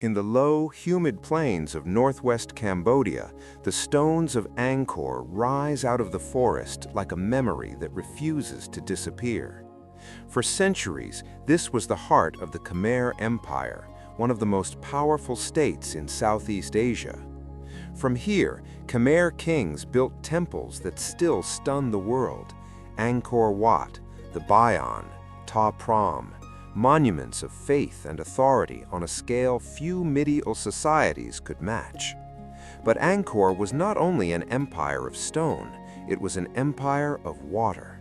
In the low, humid plains of northwest Cambodia, the stones of Angkor rise out of the forest like a memory that refuses to disappear. For centuries, this was the heart of the Khmer Empire, one of the most powerful states in Southeast Asia. From here, Khmer kings built temples that still stun the world: Angkor Wat, the Bayon, Ta Prohm, monuments of faith and authority on a scale few medieval societies could match. But Angkor was not only an empire of stone, it was an empire of water.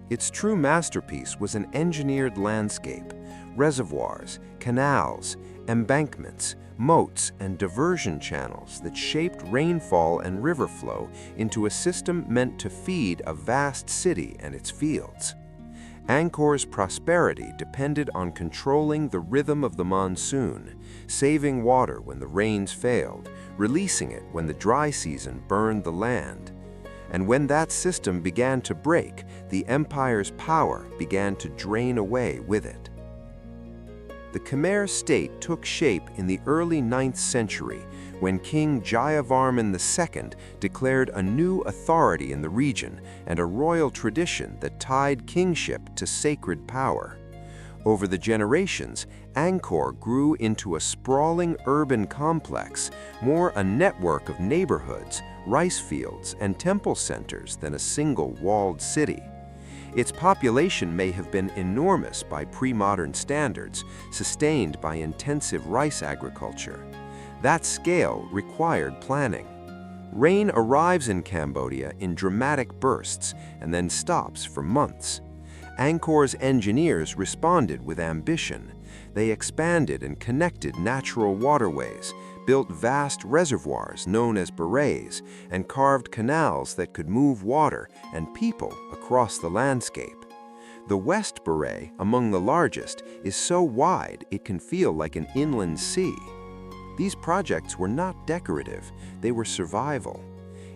Its true masterpiece was an engineered landscape: reservoirs, canals, embankments, moats, and diversion channels that shaped rainfall and river flow into a system meant to feed a vast city and its fields. Angkor's prosperity depended on controlling the rhythm of the monsoon, saving water when the rains failed, releasing it when the dry season burned the land. And when that system began to break, the empire's power began to drain away with it. The Khmer state took shape in the early 9th century when King Jayavarman II declared a new authority in the region and a royal tradition that tied kingship to sacred power. Over the generations, Angkor grew into a sprawling urban complex, more a network of neighborhoods, rice fields, and temple centers than a single walled city. Its population may have been enormous by pre-modern standards, sustained by intensive rice agriculture. That scale required planning. Rain arrives in Cambodia in dramatic bursts and then stops for months. Angkor's engineers responded with ambition. They expanded and connected natural waterways, built vast reservoirs known as barays, and carved canals that could move water and people across the landscape. The West Baray, among the largest, is so wide it can feel like an inland sea. These projects were not decorative, they were survival.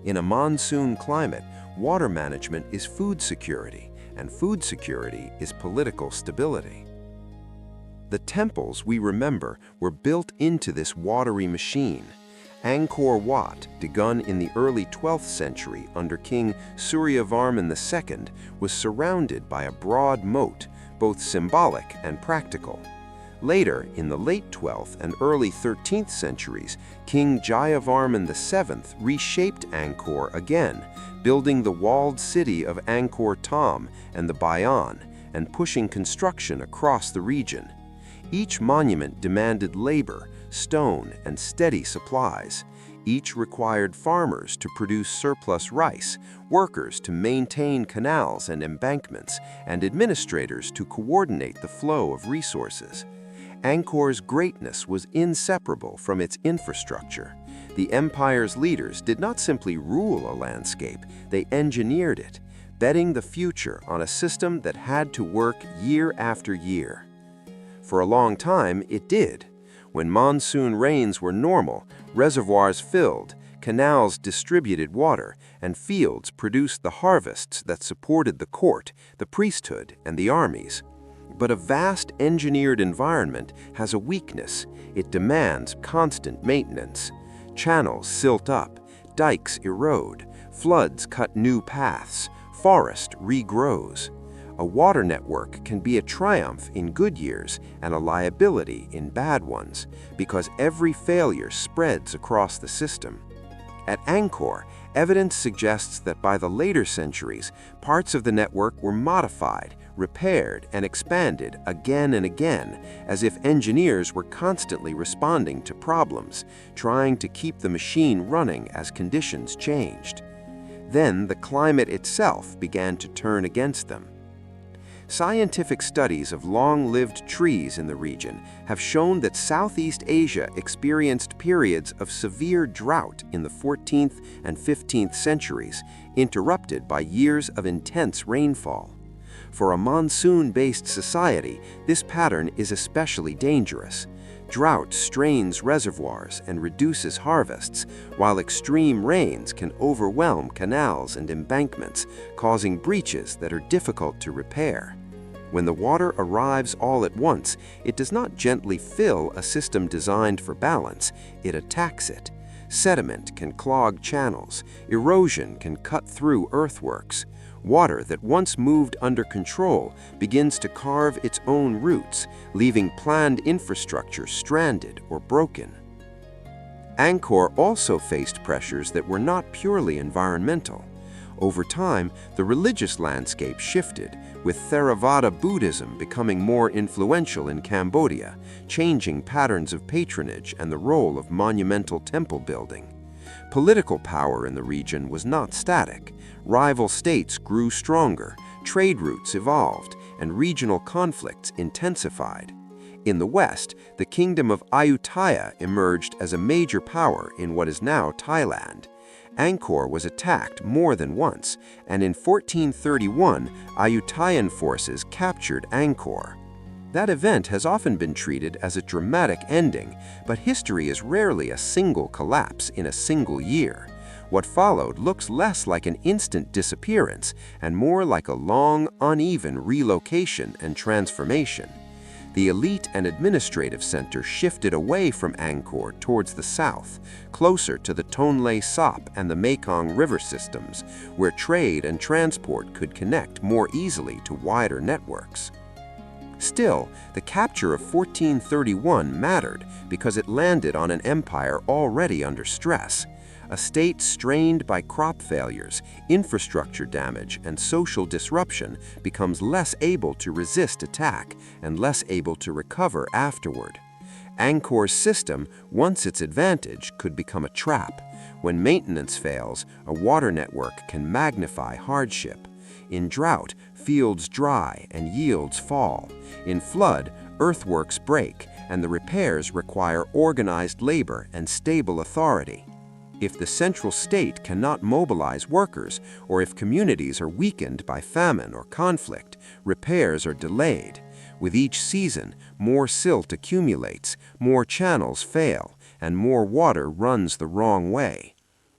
In a monsoon climate, water management is food security, and food security is political stability. The temples we remember were built into this watery machine. Angkor Wat, begun in the early 12th century under King Suryavarman II, was surrounded by a broad moat, both symbolic and practical. Later, in the late 12th and early 13th centuries, King Jayavarman VII reshaped Angkor again, building the walled city of Angkor Thom and the Bayon, and pushing construction across the region. Each monument demanded labor, stone, and steady supplies. Each required farmers to produce surplus rice, workers to maintain canals and embankments, and administrators to coordinate the flow of resources. Angkor's greatness was inseparable from its infrastructure. The empire's leaders did not simply rule a landscape, they engineered it, betting the future on a system that had to work year after year. For a long time, it did. When monsoon rains were normal, reservoirs filled, canals distributed water, and fields produced the harvests that supported the court, the priesthood, and the armies. But a vast engineered environment has a weakness. It demands constant maintenance. Channels silt up, dikes erode, floods cut new paths, forest regrows. A water network can be a triumph in good years and a liability in bad ones, because every failure spreads across the system. At Angkor, evidence suggests that by the later centuries, parts of the network were modified, repaired, and expanded again and again, as if engineers were constantly responding to problems, trying to keep the machine running as conditions changed. Then the climate itself began to turn against them. Scientific studies of long-lived trees in the region have shown that Southeast Asia experienced periods of severe drought in the 14th and 15th centuries, interrupted by years of intense rainfall. For a monsoon-based society, this pattern is especially dangerous. Drought strains reservoirs and reduces harvests, while extreme rains can overwhelm canals and embankments, causing breaches that are difficult to repair. When the water arrives all at once, it does not gently fill a system designed for balance, it attacks it. Sediment can clog channels, erosion can cut through earthworks. Water that once moved under control begins to carve its own routes, leaving planned infrastructure stranded or broken. Angkor also faced pressures that were not purely environmental. Over time, the religious landscape shifted, with Theravada Buddhism becoming more influential in Cambodia, changing patterns of patronage and the role of monumental temple building. Political power in the region was not static. Rival states grew stronger, trade routes evolved, and regional conflicts intensified. In the West, the Kingdom of Ayutthaya emerged as a major power in what is now Thailand. Angkor was attacked more than once, and in 1431, Ayutthayan forces captured Angkor. That event has often been treated as a dramatic ending, but history is rarely a single collapse in a single year. What followed looks less like an instant disappearance and more like a long, uneven relocation and transformation. The elite and administrative center shifted away from Angkor towards the south, closer to the Tonle Sap and the Mekong River systems, where trade and transport could connect more easily to wider networks. Still, the capture of 1431 mattered because it landed on an empire already under stress. A state strained by crop failures, infrastructure damage, and social disruption becomes less able to resist attack and less able to recover afterward. Angkor's system, once its advantage, could become a trap. When maintenance fails, a water network can magnify hardship. In drought, fields dry and yields fall. In flood, earthworks break, and the repairs require organized labor and stable authority. If the central state cannot mobilize workers, or if communities are weakened by famine or conflict, repairs are delayed. With each season, more silt accumulates, more channels fail, and more water runs the wrong way.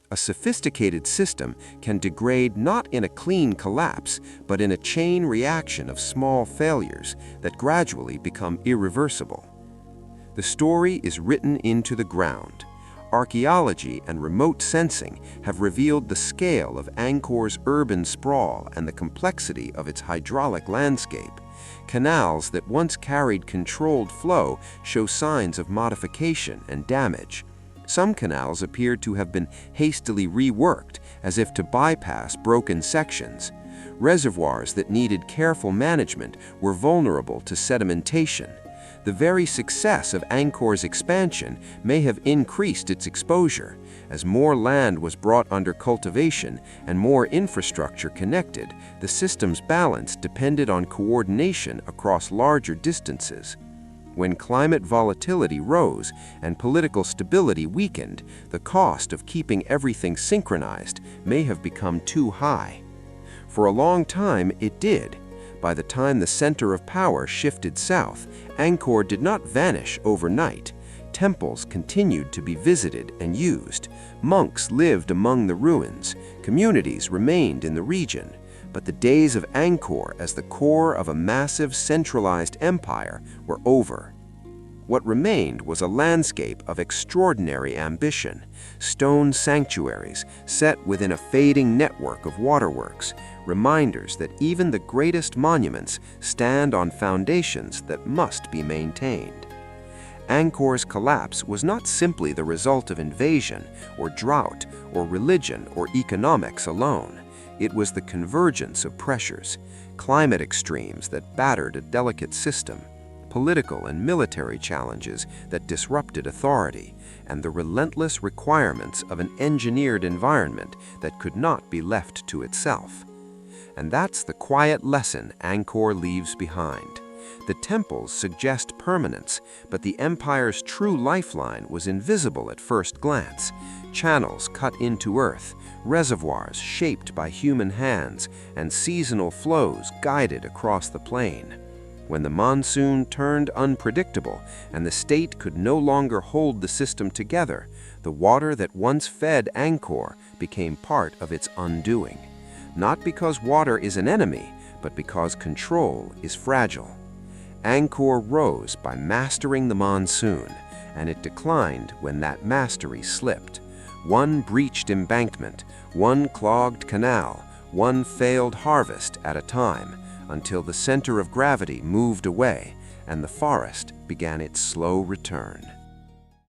A sophisticated system can degrade not in a clean collapse, but in a chain reaction of small failures that gradually become irreversible. The story is written into the ground. Archaeology and remote sensing have revealed the scale of Angkor's urban sprawl and the complexity of its hydraulic landscape. Canals that once carried controlled flow show signs of modification and damage. Some canals appear to have been hastily reworked, as if to bypass broken sections. Reservoirs that needed careful management were vulnerable to sedimentation. The very success of Angkor's expansion may have increased its exposure, as more land was brought under cultivation and more infrastructure connected. The system's balance depended on coordination across larger distances. When climate volatility rose and political stability weakened, the cost of keeping everything synchronized may have become too high. For a long time, it did. By the time the center of power shifted south, Angkor did not vanish overnight. Temples continued to be visited and used. Monks lived among the ruins. Communities remained in the region. But the days of Angkor as the core of a massive centralized empire were over. What remained was a landscape of extraordinary ambition, stone sanctuaries set within a fading network of waterworks, reminders that even the greatest monuments stand on foundations that must be maintained. Angkor's collapse was not simply the result of invasion or drought or religion or economics alone. It was the convergence of pressures, climate extremes that battered a delicate system, political and military challenges that disrupted authority, and the relentless requirements of an engineered environment that could not be left to itself. And that's the quiet lesson Angkor leaves behind. The temples suggest permanence, but the empire's true lifeline was invisible at first glance. Channels cut into earth, reservoirs shaped by human hands, and seasonal flows guided across the plain. When the monsoon turned unpredictable and the state could no longer hold the system together, the water that once fed Angkor became part of its undoing. Not because water is an enemy, but because control is fragile. Angkor rose by mastering the monsoon, and it declined when that mastery slipped. One breached embankment, one clogged canal, one failed harvest at a time, until the center of gravity moved away and the forest began its slow return.